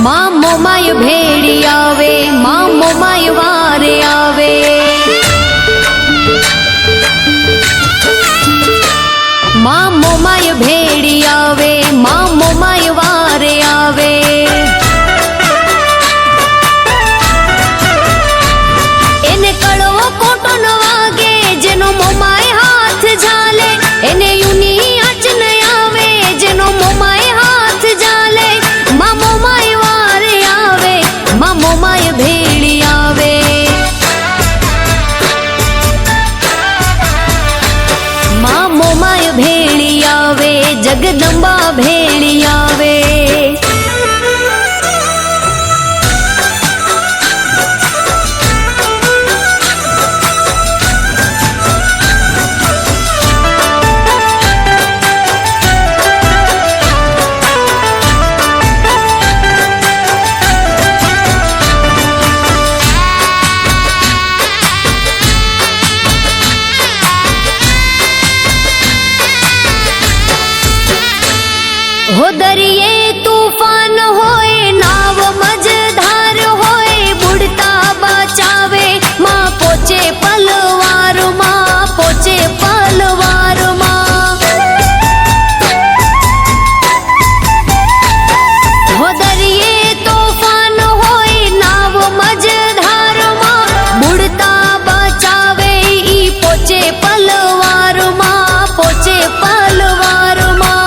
माँ मोमाय भेड़ी आवे, माँ मोमाय वारे आवे। माँ मोमाय भेड़ी आवे, माँ मोमाय वारे आवे। एने कड़वो कोटो न वागे, जेनो मोमाय हाथ झाले। एने यूनी आँच न आवे, जेनो मोमाय हाथ झाले। माँ मोमाय वारे आवे, माँ मोमाय भेड़ी आवे। माँ मोमाय भेड़ी आवे, जगदम्बा भेड़ी आवे। हो दरिये तूफान होए, नाव मझधार होए। बुड़ता बचावे, माँ पोचे पलवार, माँ पोचे पलवार माँ। हो दरिये तूफान होए, नाव मझधार माँ। बुड़ता बचावे, ई पोचे पलवार माँ, पोचे पलवार माँ।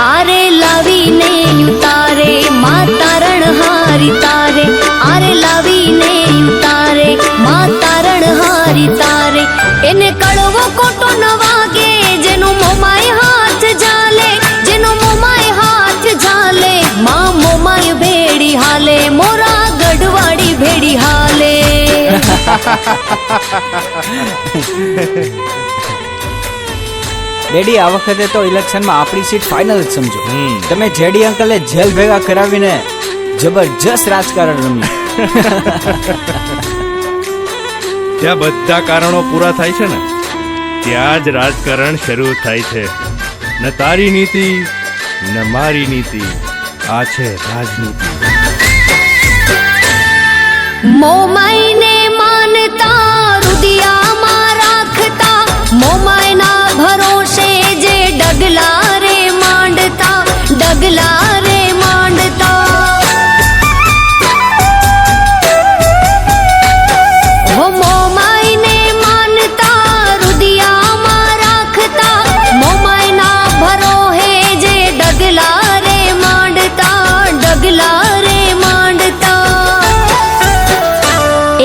आरे लावी ने उतारे, माँ तारण हारी तारे। आरे लावी ने उतारे, माँ तारण हारी तारे। एने कड़वो कोटो न वागे, जेनो मोमाय हाथ झाले। जेनो मोमाय हाथ झाले, माँ मोमाय भेड़ी हाले। मोरा गढ़वाड़ी भेड़ी हाले। ડેડી આ વખતે તો ઇલેક્શનમાં આપણી સીટ ફાઇનલ જ સમજો. તમે જેડી અંકલે જેલ ભેગા કરાવીને જબરજસ્ત રાજકારણ રમ્યું. જ્યાં બધા કારણો પૂરા થાય છે ને, ત્યાં જ રાજકારણ શરૂ થાય છે. ન તારી નીતિ ન મારી નીતિ, આ છે રાજનીતિ. મોમાય ને માનતા, રુદિયામાં રાખતા. મોમાય ના ભરોસે જે ડગલા રે માંડતા, ડગલા રે માંડતા. હો મોમાય ને માનતા, રુદિયામાં રાખતા. મોમાય ના ભરોસે જે ડગલા રે માંડતા, ડગલા રે માંડતા.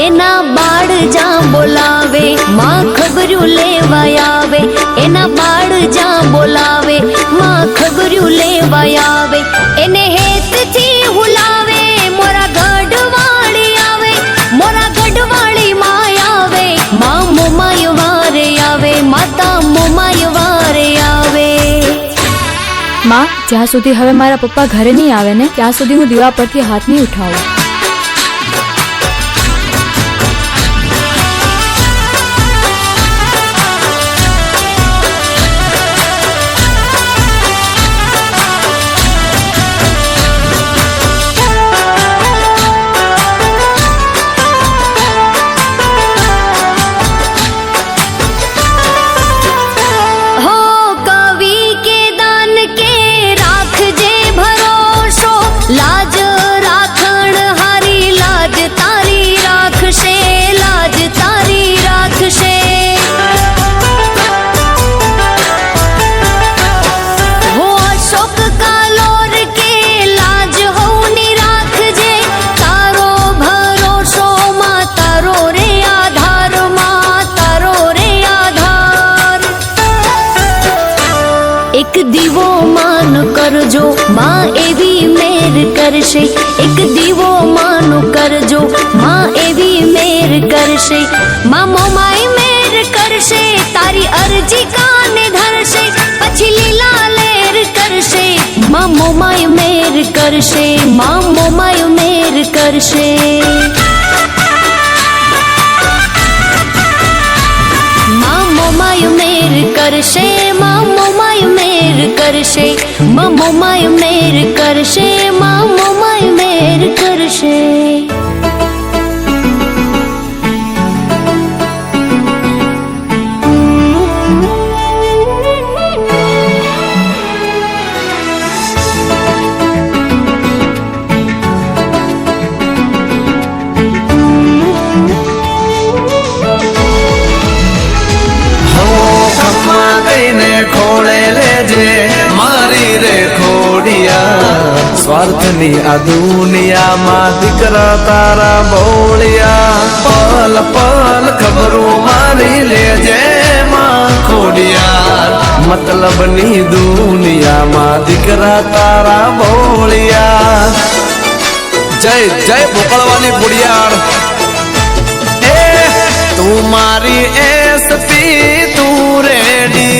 એના બાળ જ્યાં બોલાવે, માં ખબર્યું લેવાય આવે. એના બાળ જ્યાં બોલાવે, માં ખબર્યું લેવાય આવે. એને હેતથી હુલાવે, મોરા ગઢવાળી આવે. મોરા ગઢવાળી માં આવે, માં મોમાય વારે આવે. માતા મોમાય વારે આવે. માં, જ્યાં સુધી હવે મારા પપ્પા ઘરે નહીં આવે ને, ત્યાં સુધી હું દીવા પરથી હાથ નહીં ઉઠાવું. लाज राखण हारी, लाज तारी राखशे, लाज तारी राखशे. हो अशोक कालोर के लाज होनी राखजे. तारो भरोसो मां, तारो रे आधार मां, तारो रे आधार. एक दीवो मान करजो, मां एवी मेर करशे. एक दीवो मानो करजो, मां एवी मेर करशे. मां मोमाय मेर करशे, तारी अरजी काने धरशे. पछी लीला लेर करशे, मां मोमाय मेर करशे. मां मोमाय मेर करशे. मां मोमाय मेर કરશે માં મોમાય મેર કરશે માં મોમાય મેર કરશે માં મોમાય મેર કરશે ખોળે લેજે મારી રે ખોડિયા સ્વાર્થની આ દુનિયામાં દીકરા તારા બોળિયા પલ પલ ખબરો મારી લેજે માં ખોડિયા મતલબની દુનિયામાં દીકરા તારા બોળિયા જય જય ભોકળવાની ખોડિયાર તું મારી એસપી તું રેડી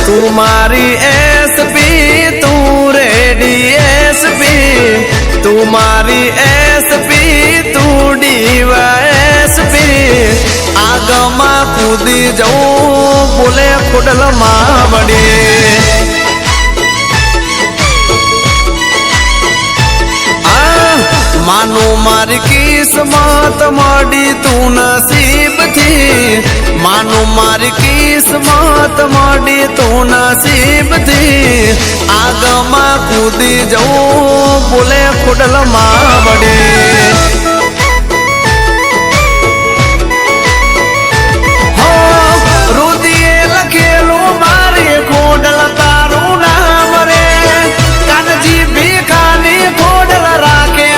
તું મારી એસપી તું રેડી એસપી તું મારી એસપી તું ડીવાયએસપી આગમાં કૂદી જવું બોલે ખોડલમાં વળી માનું મારી કિસ્મત મળી તું નસીબથી માનું મારી કિસ્મત મળી તું નસીબથી આગમાં કૂદી જવું બોલે ખોડલમાં વળી રુદિએ લખેલું મારી ખોડલ તારું નામ રે કાનજી ભીખાની ખોડલ રાખે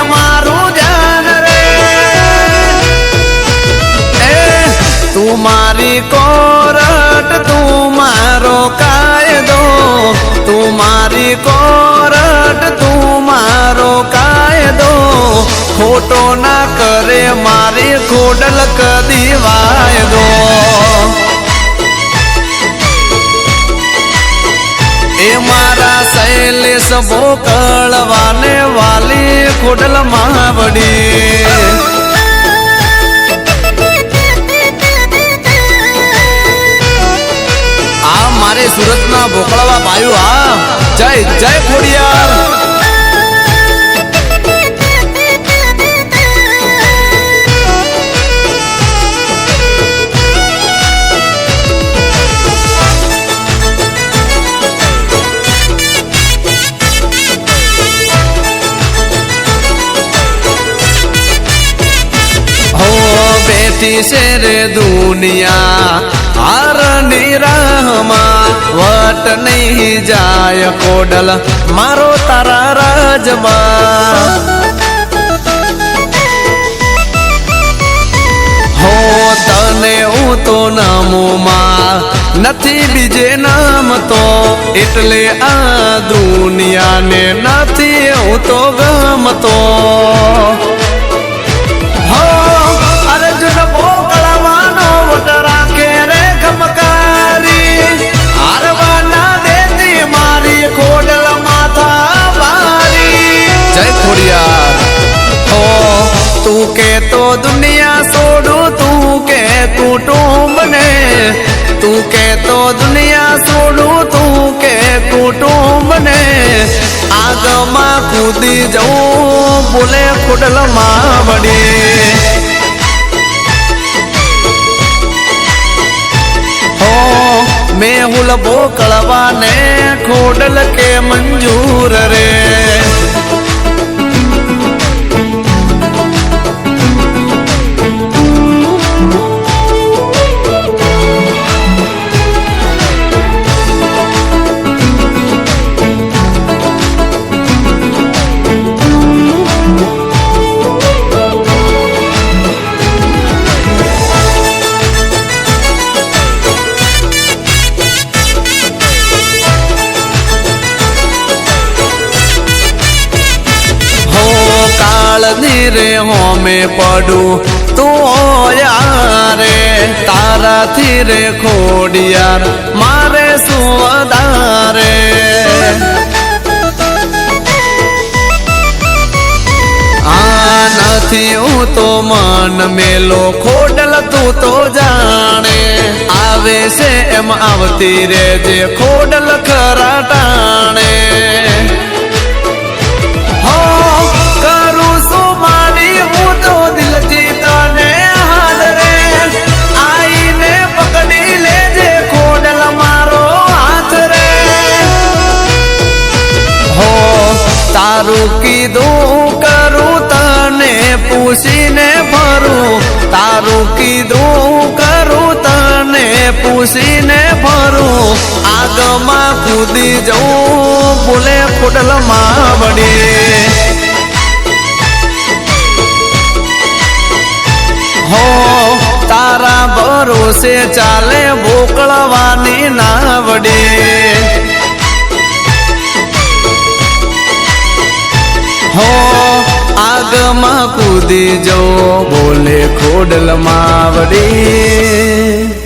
તું મારી કોરટ તું મારો કાયદો તું મારી કોરટ તું મારો કાયદો ખોટો ના કરે મારી ખોડલ કદી વાયદો એ મારા શૈલેષ ભોકળવાને વાલી ખોડલ માવડી મારે સુરતના ભોકળવા ભાઈઓ હા જય જય ખોડિયાર બેઠી છે રે દુનિયા હારની રાહમાં વટ નહીં જાય કોડલ મારો તારા રાજમાં હો તને હું તો નામોમાં નથી બીજે નામ તો એટલે આ દુનિયાને નથી હું તો ગમતો હો અર્જુન ભોકળવાનો વટ રાખે રે ખમકારી હારવાના દેતી મારી ખોડલ માથા મારી જય ખોડિયાર હો તું કે તો દુનિયા છોડું તું કે કુટુંબને તું કે તો દુનિયા છોડું તું કે કુટુંબને આગમાં કૂદી જવું બોલે ખોડલમાં વળી મેહુલ ભોકળવાને ખોડલ કે મંજૂર રે રે હોમે પડું તું યારે તારાથી રે ખોડિયાર મારે શું વધારે આ નથી હું હું તો મન મેલો ખોડલ તું તો જાણે આવે છે એમ આવતી રે જે ખોડલ ખરા ટાણે હો કરું છું મારી હું તો દિલથી તને હાદરે આઈને પકડી લેજે ખોડલ મારો હાથ રે હો તારું કીધું કરું તને પૂછીને ફરું તારું કીધું કરું તને પૂછીને ફરું આગમાં કૂદી જવું ભૂલે ખોડલમાં વળી હો તારા ભરોસે ચાલે ભોકળવાની ના વડે હો આગમાં કૂદી જો બોલે ખોડલમાં વડી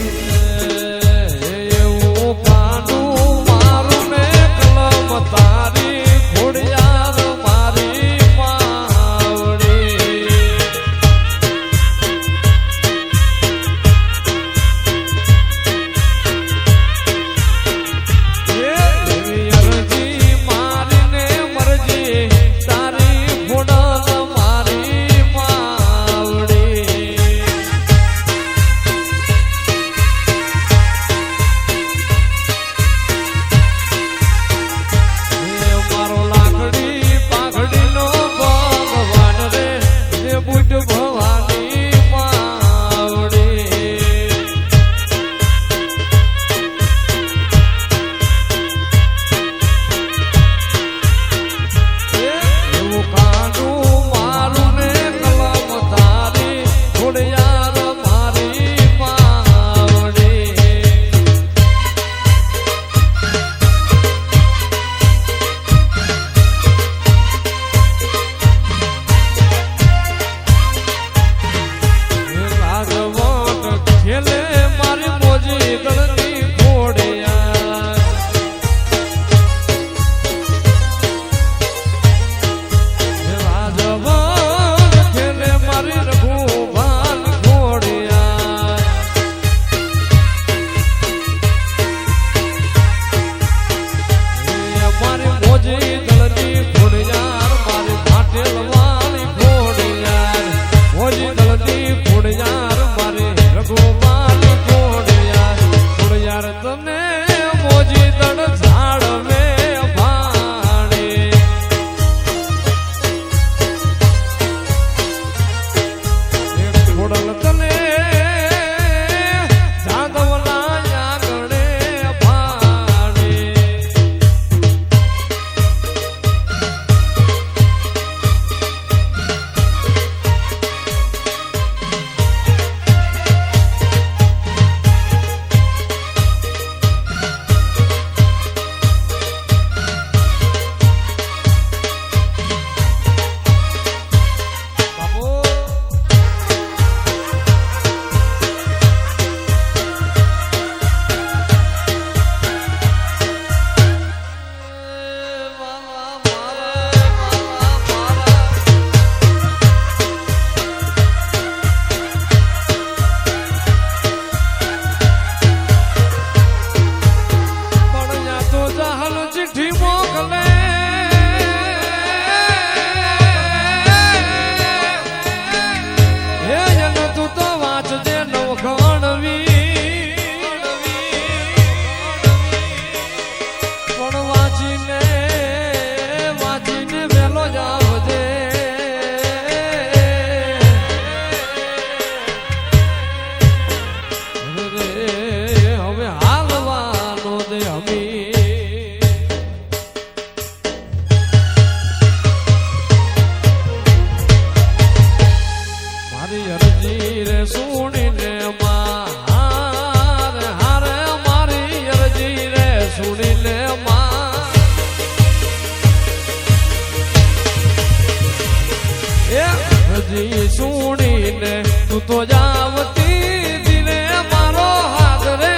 હજી સુણીને તું તો જાવતી દિલે મારો હાથ રે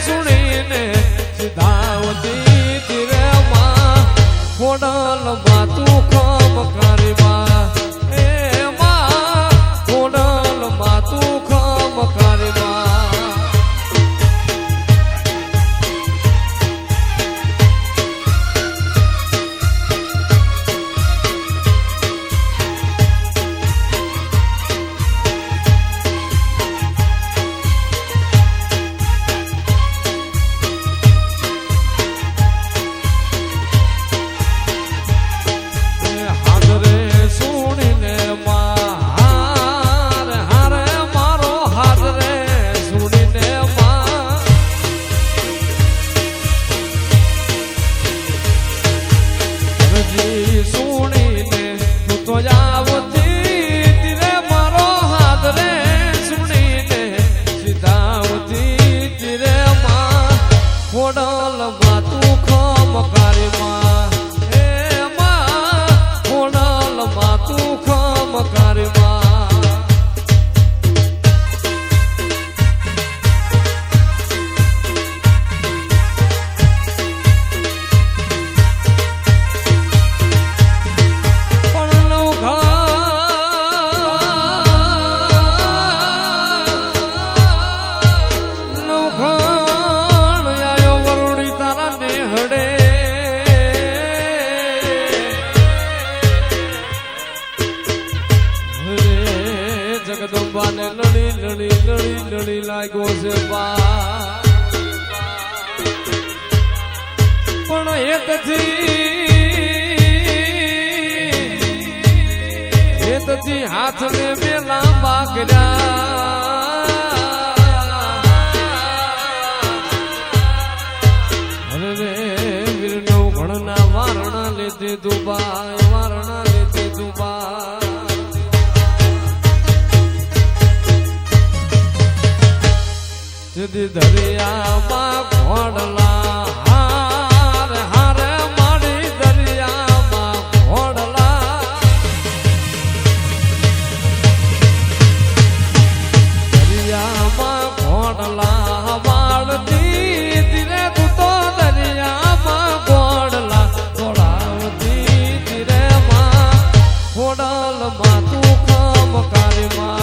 સુણીને સીધાવતી દિલે માં ખોડલ માં તું ખમ કરી માં એ માં વીરળી લાગ્યો છે બા પણ એકથી હાથને મેં લાંબા કર્યા અરે વીરનો ઘણના વારણા લેતે દુબા વારણા લેતે દુબા જદી દરિયામાં ઘોડલા હાર હાર મારી દરિયામાં ઘોડલા દરિયામાં ઘોડલા વાળતી ધીરે તું તો દરિયામાં ઘોડલા ઘોડાવતી ધીરે માં ઘોડલમાં તું કામ કારીમાં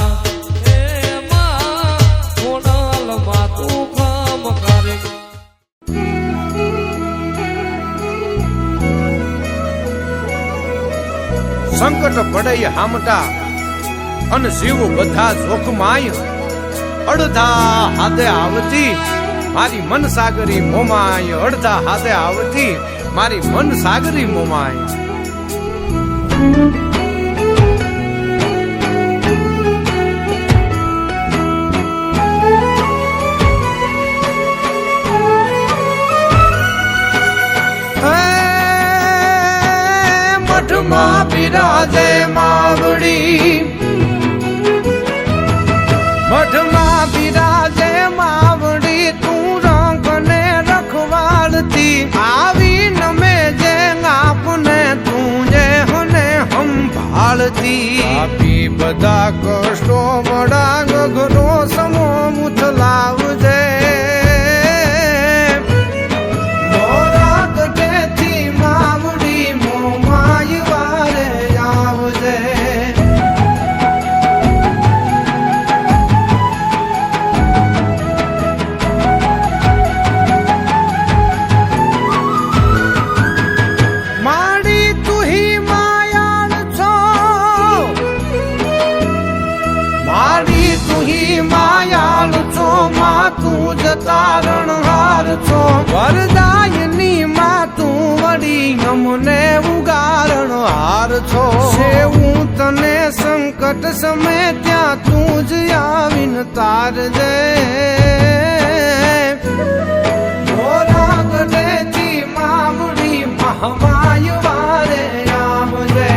સંકટ પડે હામટા અને જીવ બધા જોખમાય અડધા હાથે આવતી મારી મન સાગરી મોમાય અડધા હાથે આવતી મારી મન સાગરી મોમાય મઠમાં બિરાજે માવડી મઠમાં બિરાજે માવડી તું રંગને રખવાડતી આવી નમે જે આપને તું જે હને સંભાળતી આપી બધા કષ્ટો વડા ગગનો સમો મુથલાવજે તું જતારણ હાર છો વરદાયની માં તું વળી અમને ઉગારણ હાર છો હું તને સંકટ સમય ત્યાં તું જ આવીને તાર દે ગઢેથી માવડી મહમાય વારે આવજે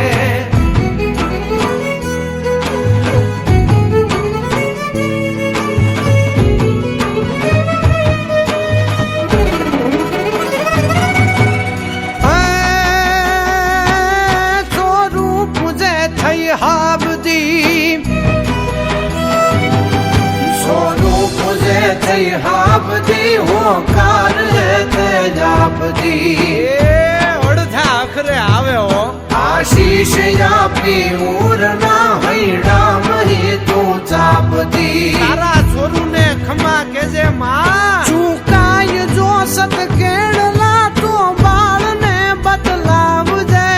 હાબદી હોકાર તે જાપદી અડધા આખરે આવે હો આશીષ આપી ઉરના હૈડા મહી તું ચાપદી તારા છોરુને ખમા કેજે માં ચૂકાય જો સત કેળલા તો બાળને બદલાવજે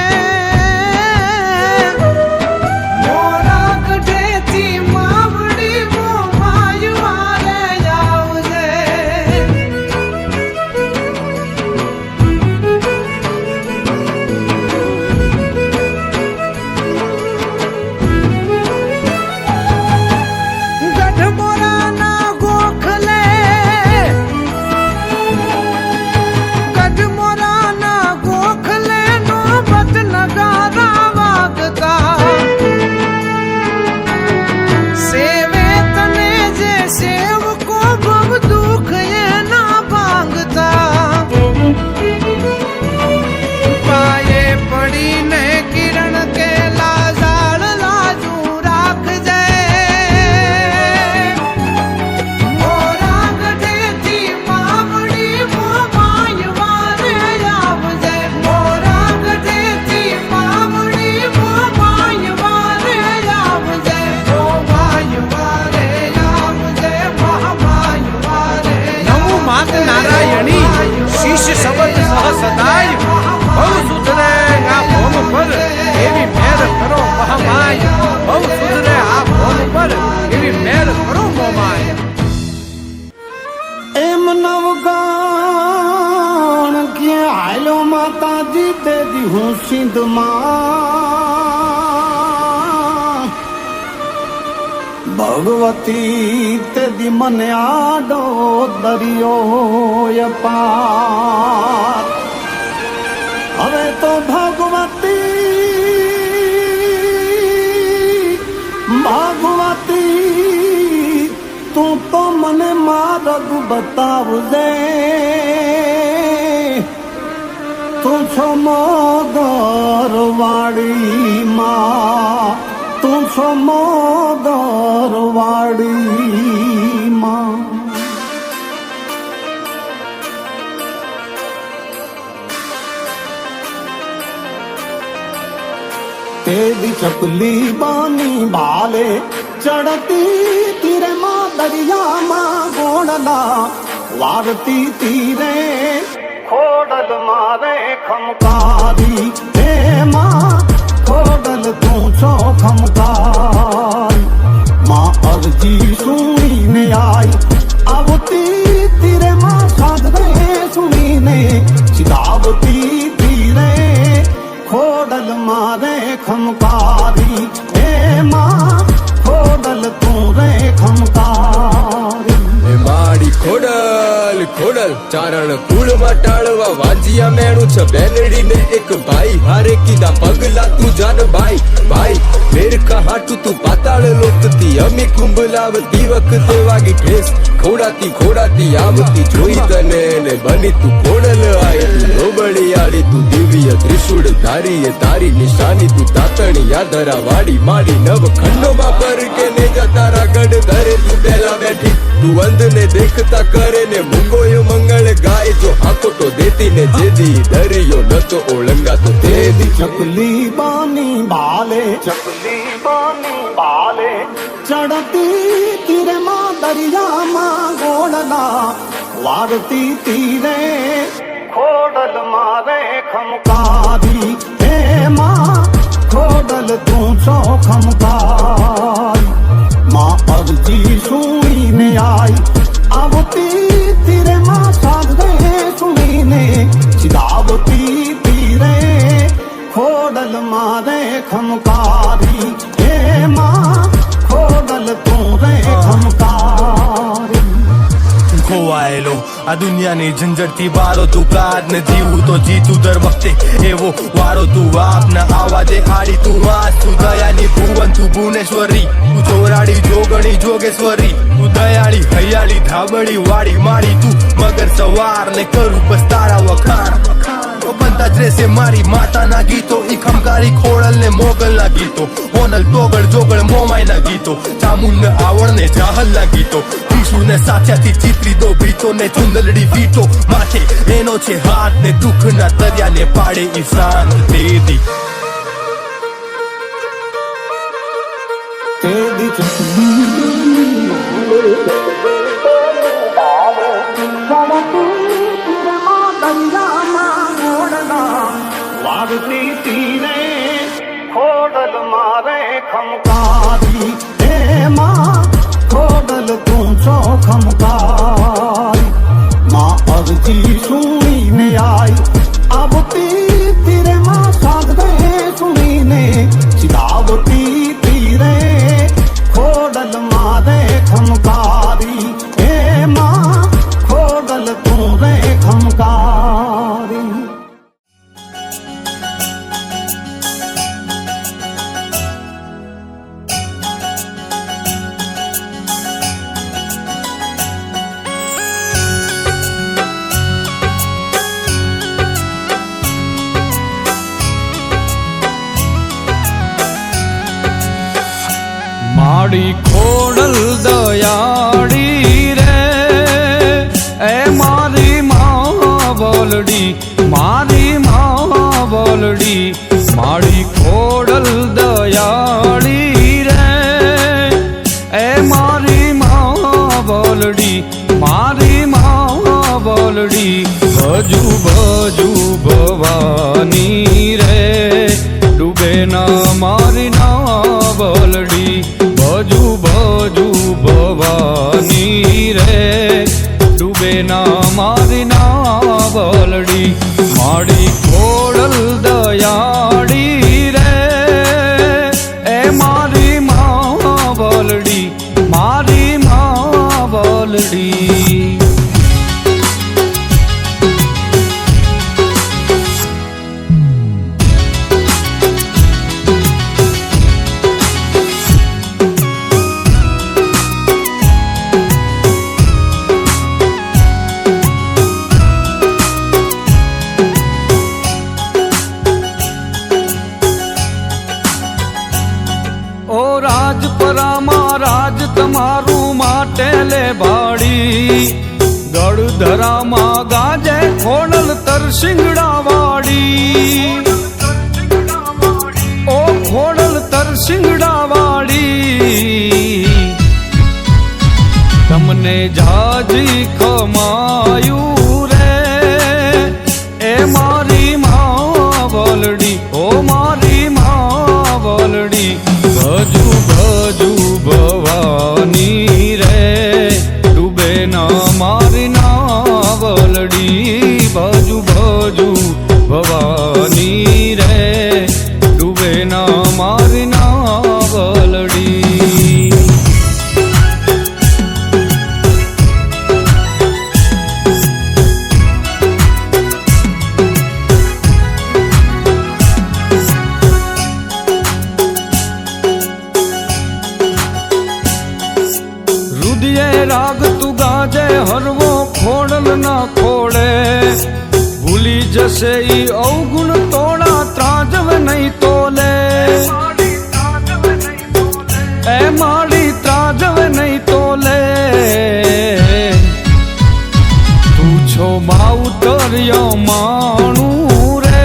મોરા ગઢેથી માવડી મોમાય વારે ગઢમોરાના ગોખલે માતાજી દેદી હું સિંધમાં ભગવતી તેદી મને આડો દરિયો પાર હવે તો ભગવતી તું તો મને માર્ગ બતાવજે તું છો મોગર વાડી માં તું છો મોગર વાડી માં तेरी चपली बानी भाले चढ़ती तीरे माँ दरिया माँ गोड़ला वारती तीरे खोडल मारे खमकारी हे माँ खोडल तू छो खमकारी माँ अर्जी सुनी ने आई आवती तीरे माँ साधरे सुनी ने चितावती तीरे खोडल मारे खमकारी हे माँ खोडल तू रे खमकारी માડી ખોડલ ખોડલ ચારણ કુળમાં ટાળવા વાંજિયા મેણું છે બેનડીને એક ભાઈ હારે કીધા પગલા તું જાન ભાઈ ભાઈ મેર કહાટું તું પાતાળ લોકતી અમી કુંભલાવતી વખતે વાગી ઠેસ ખોડાતી ખોડાતી આવતી જોઈ તને ને બની તું ખોડલ આય રોબળી આડી તું દિવ્ય ત્રિશુળ ધારી તારી નિશાની તું તાતણી યાદરા વાડી માડી નવ ખંડોમાં પર કે ને જતારા ગઢ ધરે તું પહેલા બેઠી તું અંધ ને દેખતા કરે ને મુંગોયો મંગળ ગાય જો હાકો તો દેતી ને જેદી દરિયો નતો ઓળંગા તો તેદી चपली बानी भाले चपली बानी भाले चढ़ती तीरे माँ दरिया माँ गोड़ला वारती तीरे खोडल मारे खमकारी हे माँ खोडल तू छो खमकारी माँ अर्जी सुनी ने आई आवती तीरे माँ साधरे सुनी ने चिदावती तीरे खोडल मारे खमकारी हे माँ खोडल तू रे खमकारी ખોવાયેલો આ દુનિયાની ઝંઝટથી બારો તું કાઢ ને જીવું તો જીતું દર વખતે એવો વારો તું વાપના આવાજે આડી તું વાસ તું દયાની ભુવન તું ભુવનેશ્વરી તું ચોરાડી જોગણી જોગેશ્વરી તું દયાળી હૈયાળી ધાબળી વાડી માડી તું મગર સવાર ને કરું બસ તારા વખાણ તો બનતા જ રહેશે મારી માતાના ગીતો ઈ ખમકારી ખોડલ ને મોગલ ના ગીતો હોનલ તોગળ જોગળ મોમાય ના ગીતો ચામુંડ ને આવળ ને જાહલ ના ગીતો ત્રિશુળ ને સાચાથી ચિત્રી દો ભીતો ને ચુંદલડી વીટો માથે એનો છે હાથ ને દુઃખ ના દરિયા ને પાડે ઈશાન તેદી तेरी चपली वारती तीरे खोडल मारे खमकारी हे माँ खोडल तू छो खमकारी माँ अर्जी सुनी ने आई आवती तीरे माँ साधरे सुनी ने चिदावती तीरे खोडल मारे खमकारी हे माँ खोडल तू रे खमकारी માડી ખોડલ દયાળી રે એ મારી માં બોલડી મારી માં બોલડી માડી ખોડલ દયાળી રે એ મારી માં બોલડી મારી માં બોલડી ભજુ ભજુ ભવાની રે ડૂબે ના મારી ના બોલડી ભજુ ભજુ ભવાની રે ડૂબે ના મારી ના બોલડી માડી ઓ રાજપરામાં રાજ તમારું માટે લે ભાડી, ગળધરામાં ગાજે ખોડલ તરસિંગડા વાડી, ઓ ખોડલ તરસિંગડા વાડી, તમને જાજી ખમાયું રે એ મારી માવલડી, ઓ મારી માવલડી, ભજુ ભજુ ભવાની રે ડૂબે ના મારી નાવલડી, ભજુ ભજુ ભવાની રે ડૂબે ના મારી નાવલડી. રાગ તું ગાજે હરવો ખોડલ ના ખોડે, ભૂલી જશે ઈ અવગુણ તોડા ત્રાજવે નહીં તોલે, એ માડી ત્રાજવે નહીં તોલે, તું છો માવતરિયો માણું રે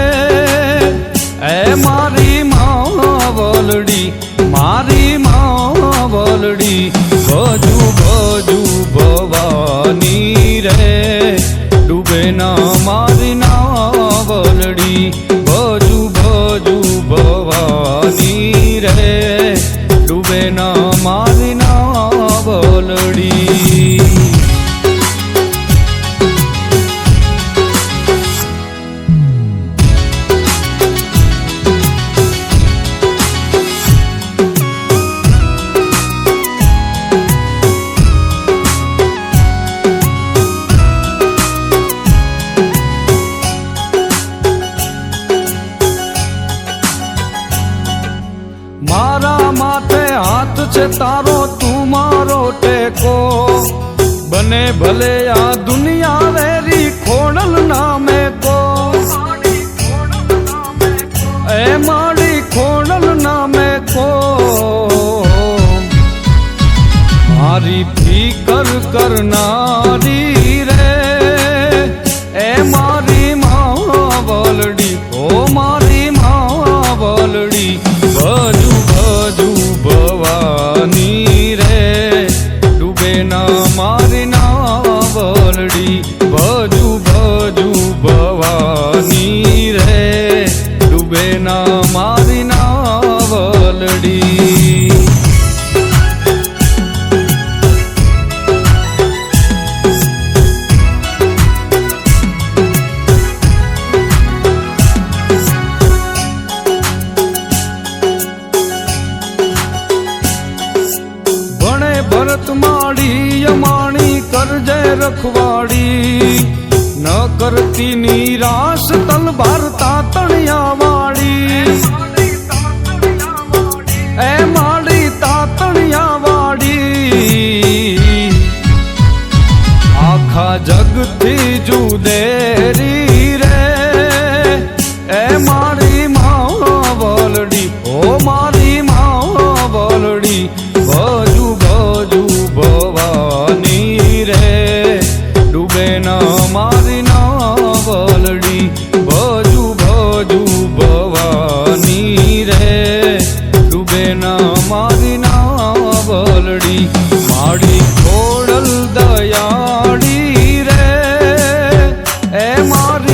એ મારી માવલડી, મારી માવલડી, ભજુ ભજુ ભવાની રે ડૂબે ના મારી નાવલડી, ભજુ ભજુ ભવાની રે ડૂબે ના મારી નાવલડી. મારા માથે હાથ છે તારો તું મારો ટેકો, બને ભલે આ દુનિયા વેરી ખોડલ નામે કો, એ માડી ખોડલ નામે કો, મારી ફિકર કરનારી રે એ મારી માવલડી, ઓ મારી માવલડી, ભજુ ભજુ ભવાની રે ડૂબે ના મારી નાવલડી, ભજુ ભજુ ભવાની રે ડૂબે ના મારી નાવલડી. ભરત માડી યમાણી કરજે રખવાડી, ન કરતી નિરાશ તલવાર તાતણિયા વાળી, એ માડી તાતણિયા વાળી, આખા જગથી જુદેરી રે એ મારી માવલડી, ઓ મારી માવલડી, ભજુ ભજુ ભવાની રે ડૂબે ના મારી નાવલડી, ભજુ ભજુ ભવાની રે ડૂબે ના મારી નાવલડી, માડી ખોડલ દયાળી રે એ મારી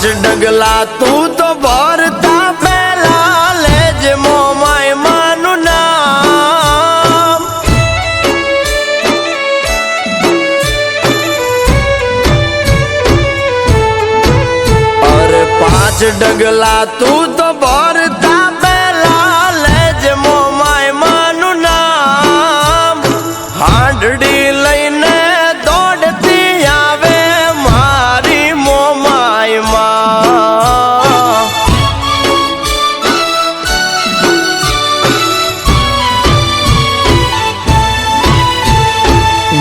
પાંચ ડગલા તું તો ભરતા પેલા લેજ મોમાય માનું નામ અરે પાંચ ડગલા તું તો ભરતા પેલા લેજ મોમાય માનું નામ હાંડડી લઈને દોડતી આવે મારી મોમાય માં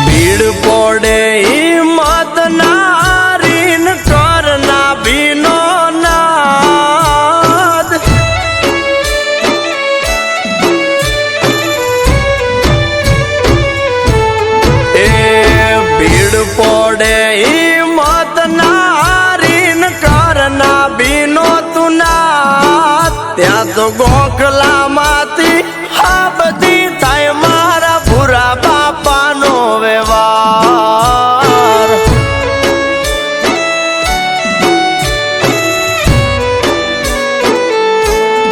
ભીડ પડે ઈ મત નારીન કરના ભીનો નાદ એ ભીડ પડે ઈ મત નારીન કરના ભીનો તું નાદ ત્યાં તો ગોખલામાંથી આ બધી થાય મારા ભૂરા બાપાનો વ્યવહાર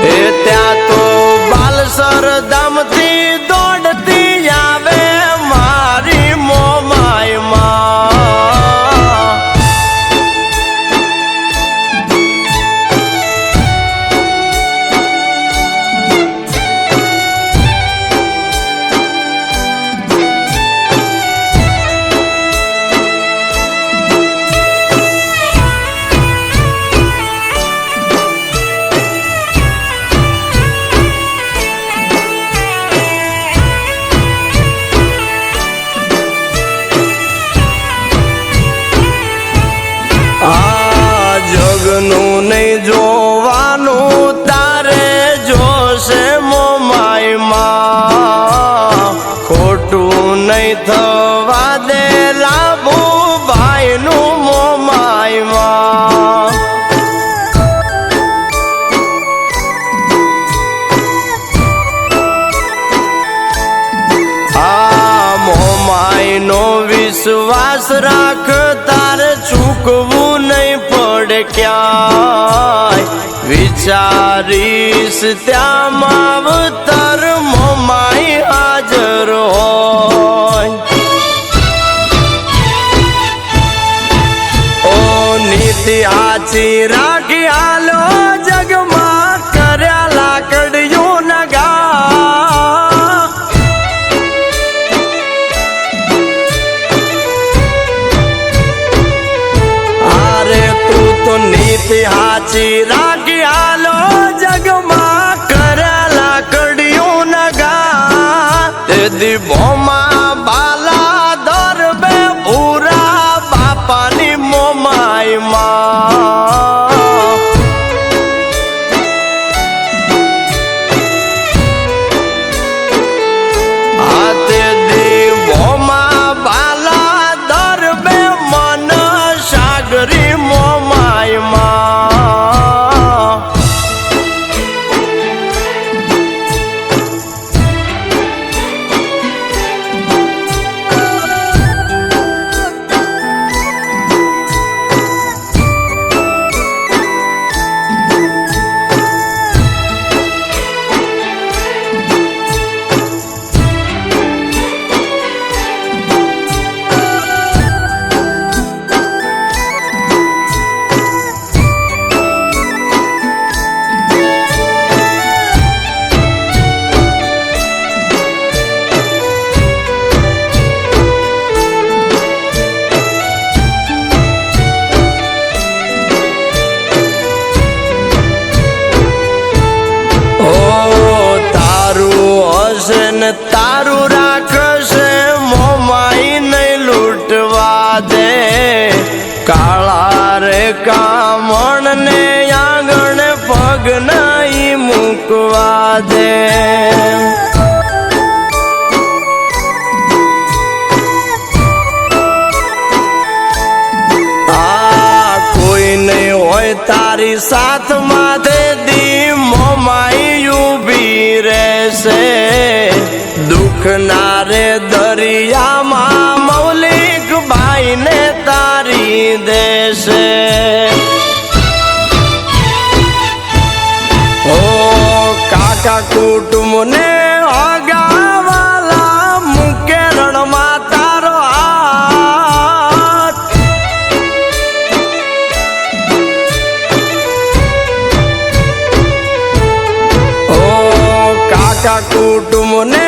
એ ત્યાં તો બાલસર ધામથી દોડતી આવે મારી મોમાય માં આ જગનું નહીં જોવાનું તારે જોશે મોમાય માં ખોટું નહીં થવા દે લાભુ ભાઈનું મોમાય માં આ મોમાયનો વિશ્વાસ રાખ તારે ચૂકવું નહીં પડે ક્યાંય વિચારીશ ત્યાં માવતર મોમાય હાજર હોય ઓ નીતિ આચી રાખી હાલો જગમાં કર્યા લાકડીયું નગા અરે તું તો નીતિ હાચી રાખી હાલો જગમાં કરેલા કડિયું નગા તે દીભોમાં બાલા દરબે ભૂરા બાપાની મોમાય માં આ તે દીભોમાં બાલા દરબે મન સાગરી મોમાય માં તારું રાખશે મોમાઈ નહીં લૂંટવા દે કાળા રે કામણ ને આંગણ પગ નહીં મૂકવા દે આ કોઈ નહીં હોય તારી સાથ માથે દી મોમાઈ ઊભી રહેશે દુઃખ ના રે દરિયામાં મૌલિક ભાઈ ને તારી દેશે કુટુંબને અગાવાલા મૂકે રણમાં તારો હાથ. ઓ કાકા કુટુંબને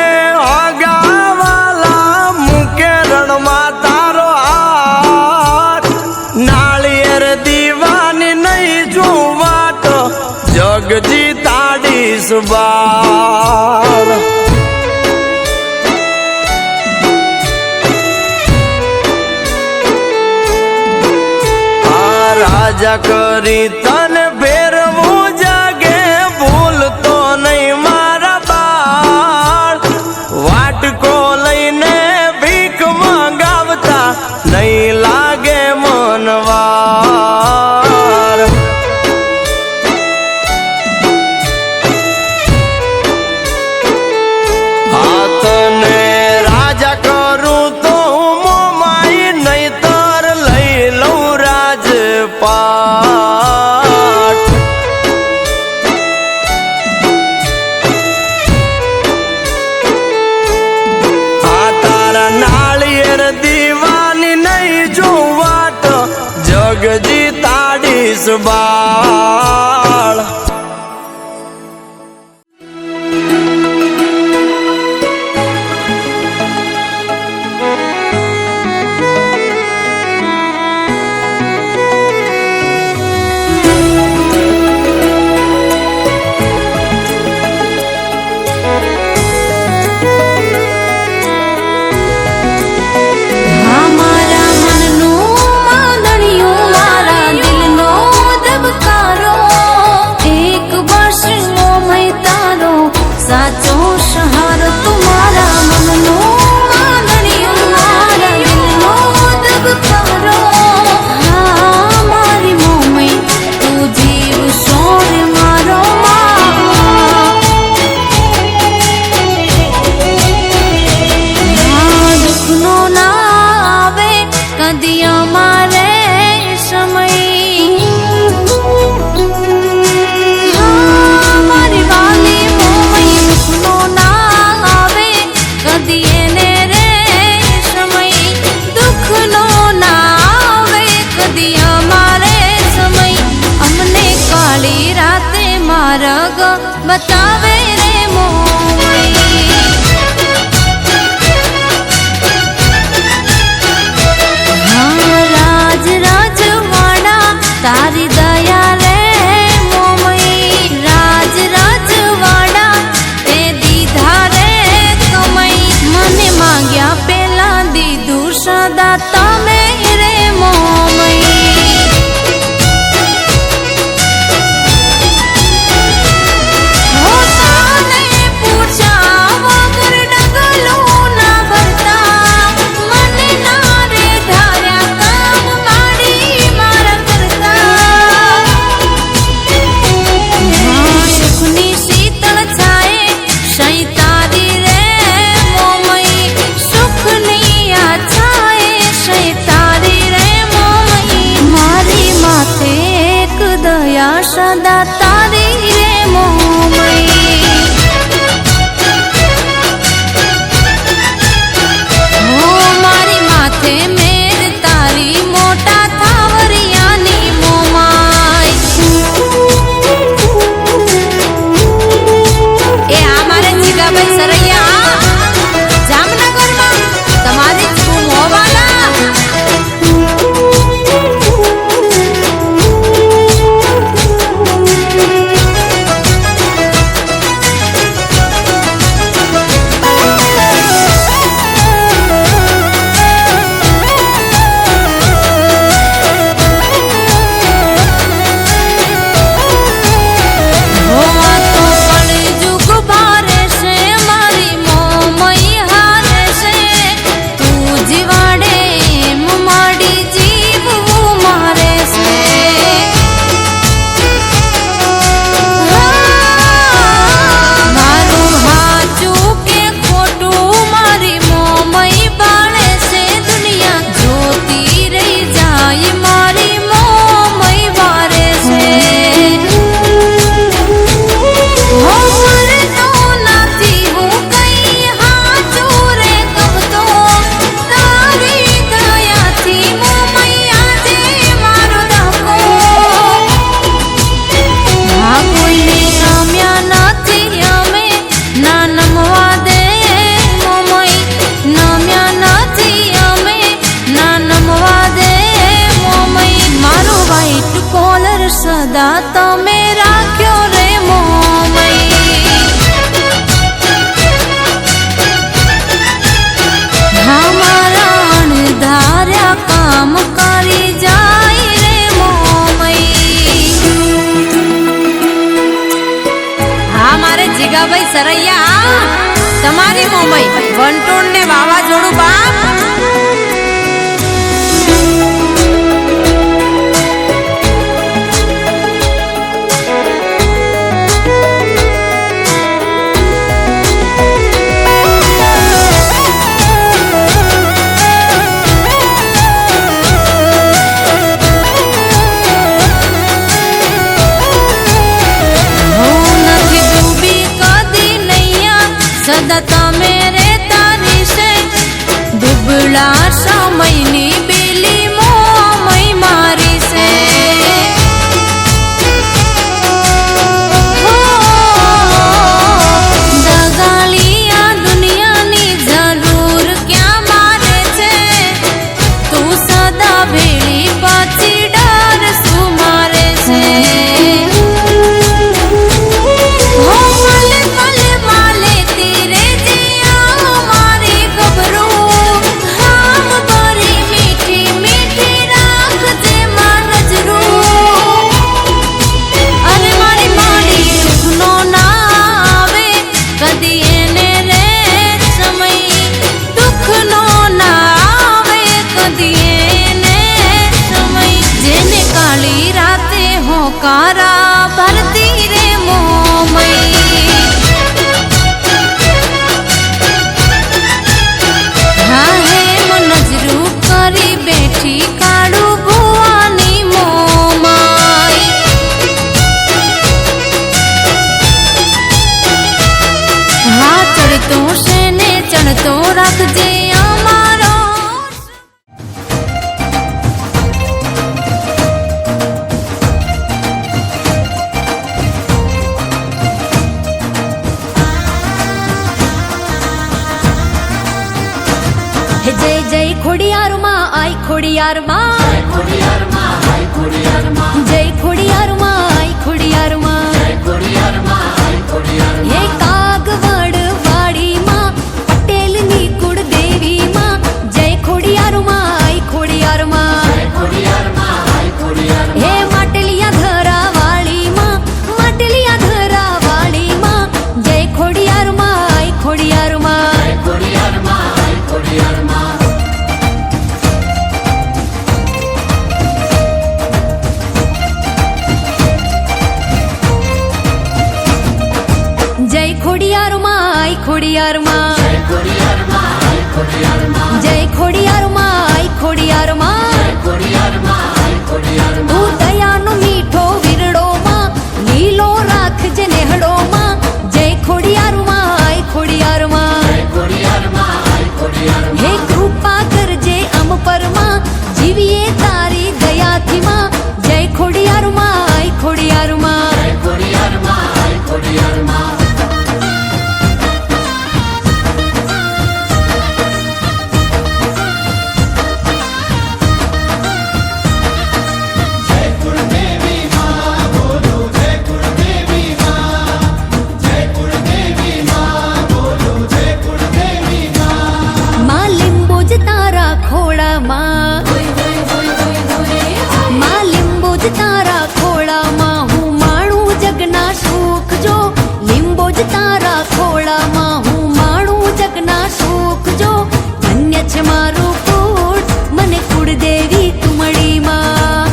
અગાવાલા મૂકે રણમાં તારો હાથ. નાળિયેર દીવાની નહીં જોવા તો જગજી તાડી સુબાળ. આ રાજા કરી તને ફેરવું જાગે ભૂલતો નહીં મારા બાળ. વાટકો લઈને ભીખ મંગાવતા નહીં લાગે મનવાર. હાથને રાજા કરું તો હું મોમાઈ નહીતર લઈ લઉં રાજપાટ. આ તારા નાળિયેર દીવાની નહીં જોવા તો જગજી તાડી સુબાળ. મારા મનનું માંદણિયું મારા દિલનો ધબકારો સદા તમે રાખ્યો રે મોમય મારા અણધાર્યા કામ કરી જાય રે મોમય હા મારે જીગાભાઈ સરૈયા તમારી મોમય વંટોળ ને વાવાઝોડું બાપ સદા તમે રે તારી છે દુબળા સમયની બેલી મોમય મારી છે દગાલી આ દુનિયાની જરૂર ક્યાં મારે છે તું સદા ભેળી પાછી ડર શું મારે છે કારા ભરતી રે મોમય હા હે નજરું કરી બેઠી કાળું ભુવાની મોમય હા ચડતો છે ને ચડતો રાખજે અમારો જય જય ખોડિયાર માં આઈ ખોડિયાર માં જય ખોડિયાર માં આઈ ખોડિયાર માં હે કાગવડ વાડી માં પટેલ ની કુળદેવી માં જય ખોડિયાર માં આઈ ખોડિયાર માં હે માટલિયા ધરા વાળી માં માટલિયા ધરા વાળી માં જય ખોડિયાર માં આઈ ખોડિયાર માં જય ખોડિયાર માં આઈ ખોડિયાર માં જય ખોડિયાર માં આઈ ખોડિયાર માં તું દયાનો મીઠો વિરડો માં લીલો રાખજે નેહડો માં જય ખોડિયાર માં આઈ ખોડિયાર માં હે કૃપા કરજે અમ પર માં જીવીએ તારી દયાથી માં જય ખોડિયાર માં આઈ ખોડિયાર માં માં લીંબોજ તારા ખોળામાં માં લીંબોજ તારા ખોળામાં હું માણું જગના સુખ જો લીંબોજ તારા ખોળામાં હું માણું જગના સુખ જો ધન્ય છે મારું કુળ મને કુળદેવી તું મળી માં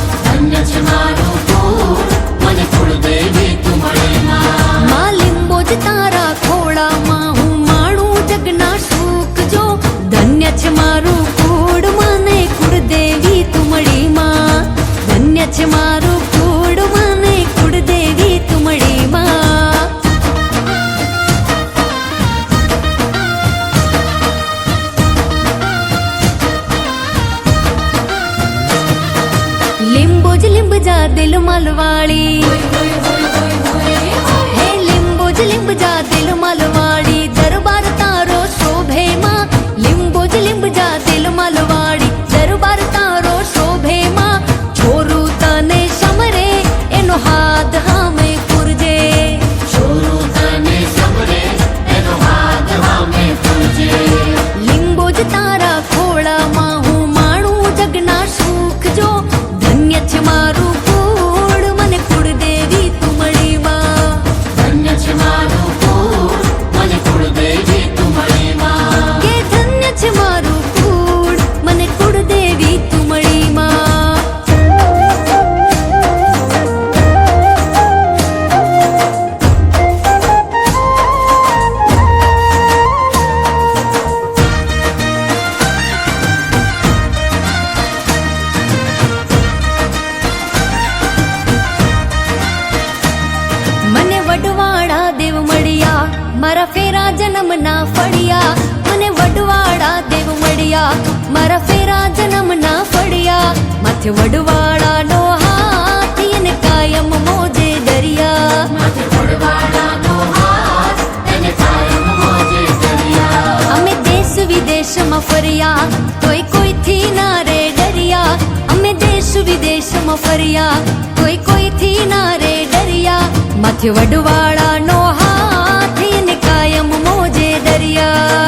માં લીંબોજ તારા ખોળામાં હું માણું જગના સુખ જો ધન્ય છે મારું કુળ મને કુળદેવી તું મળી માં ધન્ય છે મારું કુળ મને કુળદેવી તું મળી માં લીંબોજ લીંબજા દિલ મલવાળી હે લીંબોજ લીંબજા દિલ મલવાળી દરબાર તારો શોભે માં લીંબોજ લીંબજા દિલ મલવાળી દરબાર તારો શોભે માં છોરું તને સમરે એનો હા મારા ફેરા જન્મના ફળિયા મને વડવાળા દેવ મળ્યા મારા ફેરા જન્મના ફળિયા માથે વડવાળાનો હાથ એને કાયમ મોજે દરિયા અમે દેશ વિદેશમાં ફર્યા કોઈ કોઈથી ના રે ડરિયા અમે દેશ વિદેશમાં ફર્યા કોઈ કોઈથી ના રે ડરિયા માથે વડવાળાનો હાથ એને કાયમ મોજે દરિયા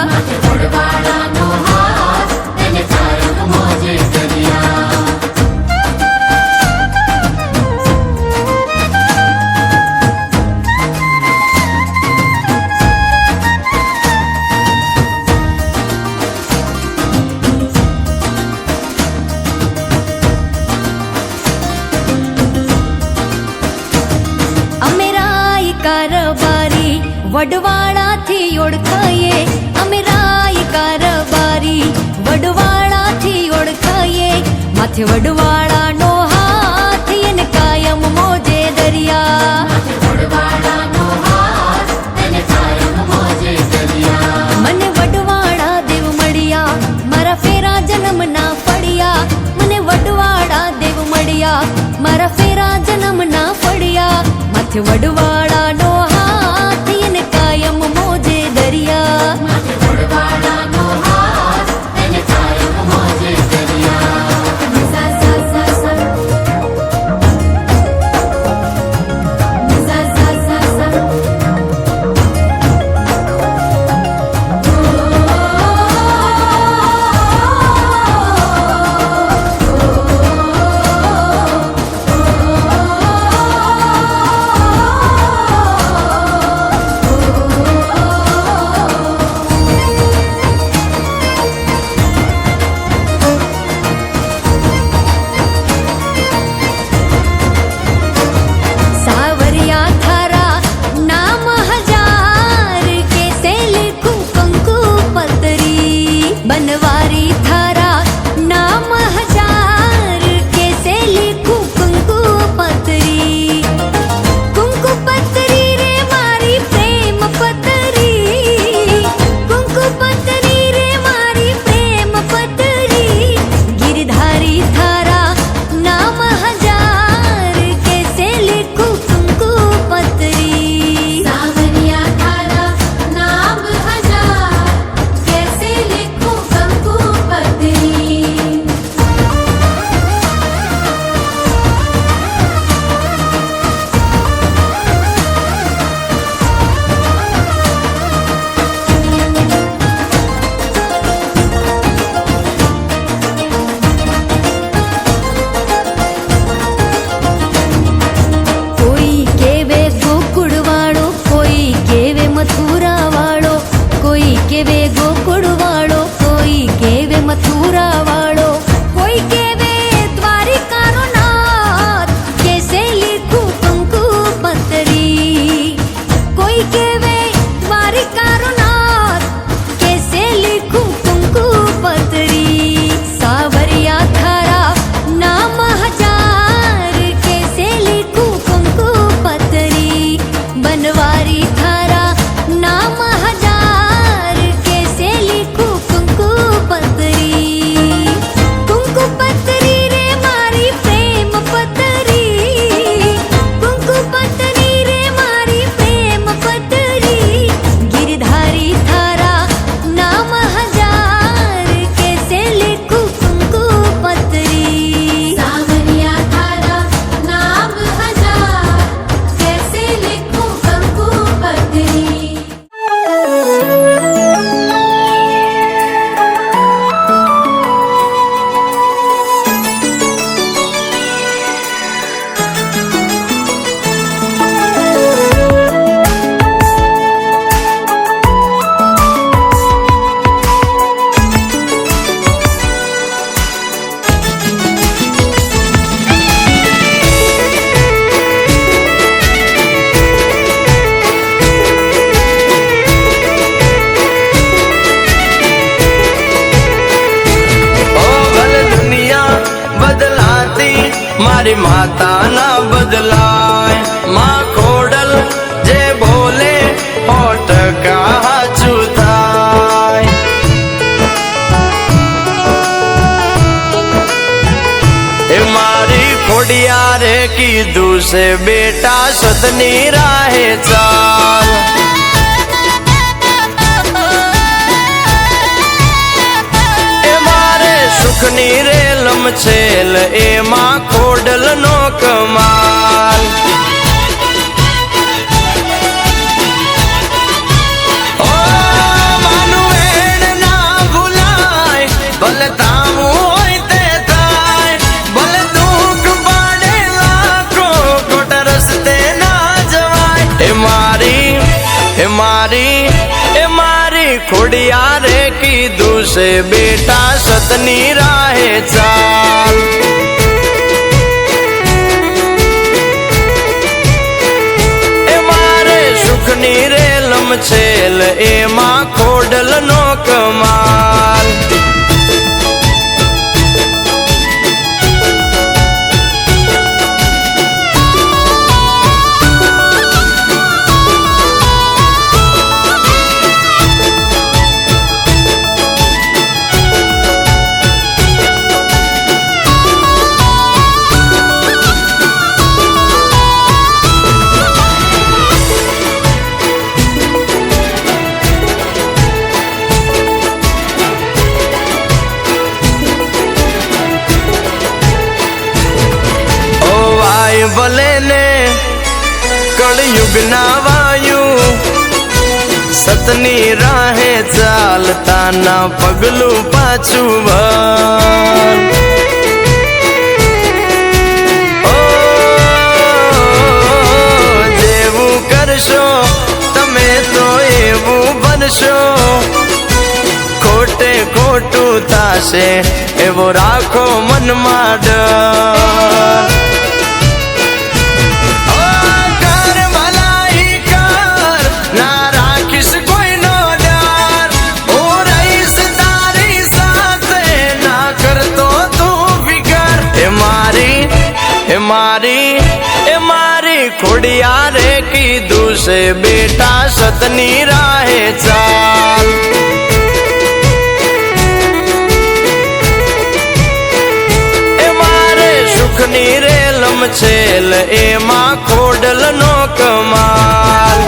અમે રાય કારબારી વડવાળાથી ઓળખાઈએ અમે રાય કારબારી વડવાળાથી ઓળખાઈએ માથે વડવાળાનો હાથ એને કાયમ મોજે દરિયા મને વડવાળા દેવ મળ્યા મારા ફેરા જન્મના ફળિયા મને વડવાળા દેવ મળ્યા મારા ફેરા જન્મના ફળિયા માથે વડવાળાનો હાથ એને કાયમ મોજે દરિયા સાવરિયા થારા નામ હજાર કેસે લીખું કંકુ પતરી બનવારી થારા નામ હજાર કેસે લીખું કંકુ પતરી કંકુ પતરી રે મારી પ્રેમ પતરી કંકુ પતરી રે મારી પ્રેમ પતરી ગિરધારી થારા નામ હજાર કેસે લીખું કંકુ પતરી સાવરિયા થારા નામ હજાર કેસે લીખું કંકુ પતરી કોઈ કેવે ગોકુળ વાળો કોઈ કેવે મથુરા વાળો કોઈ કેવે ગોકુળ વાળો કોઈ કેવે મથુરા વાળો કોઈ કેવે દ્વારિકાનો નાથ કેસે લીખું કંકુ પતરી કોઈ કેવે દ્વારિકાનો નાથ કેસે લીખું કંકુ પતરી સાવરિયા થારા નામ હજાર કેસે લીખું કંકુ પતરી બનવારી થારા નામ હજાર કેસે લીખું કંકુ પતરી કંકુ પતરી રે મારી પ્રેમ પતરી કંકુ પતરી રે મારી પ્રેમ પતરી ગિરધારી થારા નામ હજાર કેસે લીખું કંકુ પતરી સાવરિયા થારા નામ હજાર કેસે લીખું કંકુ પતરી મારી માતા ના બદલાય માં ખોડલ જે બોલે 100% ખોડિયારે કીધું છે બેટા સતની રાહે ચાલ. એ મારે સુખની રેલમ છેલ એમાં ખોડલ નો કમાલ. ભલે તાવું હોય તે થાય, ભલે દુઃખ પાડે લાખો ખોટ રસ્તે ના જવાય. એ મારી ખોડિયારે કીધું છે બેટા સતની રાહે ચાલ. એ મારે સુખની રેલમ છેલ એમાં ખોડલ નો કમાલ. ભલે ને કળયુગ ના વાયુ સતની રાહે ચાલતા ના પગલું પાછું વળ. જેવું કરશો તમે તો એવું બનશો, ખોટે ખોટું થાશે એવો રાખો મનમાં ડર. મારી ખોડિયારે કીધું છે બેટા સતની રાહે ચાલ. એ મારે સુખની રેલમ છેલ એમાં ખોડલ નો કમાલ.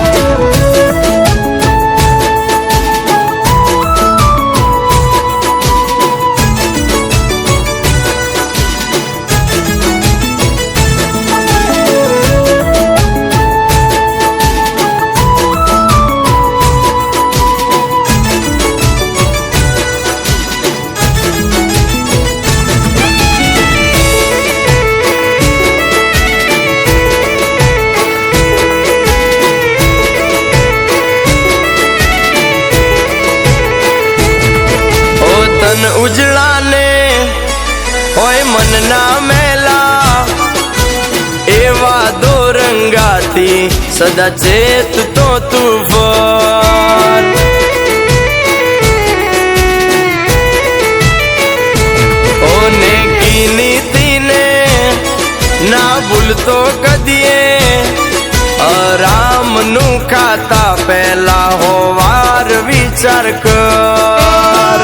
ઉજળા ને હોય મન ના મેલા, એવા દોરંગાથી સદા ચેત તો તુફાન. ઓને કી નીતિને ના ભૂલતો કદીએ, આરામ નું ખાતા પહેલા હોવાર વિચાર કર.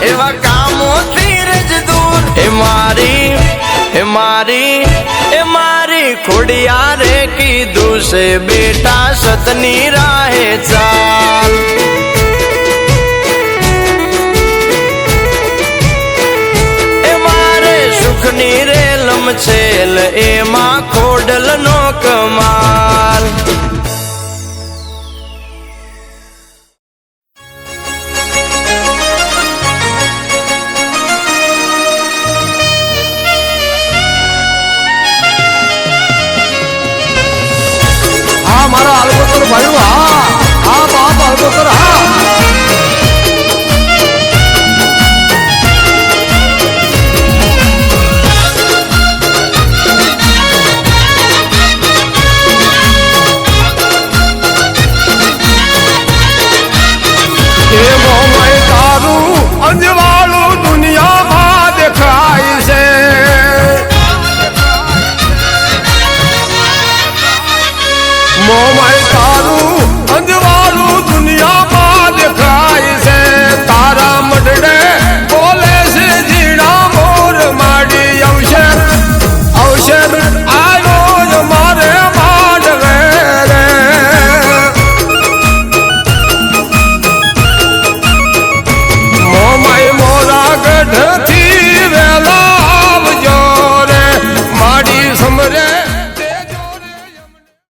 એવા કામોથી રજ દૂર. એ મારી ખોડિયારે કીધું છે બેટા સતની રાહે ચાલ. એ મારે સુખની રેલમ છેલ એમાં ખોડલ નો કમાલ.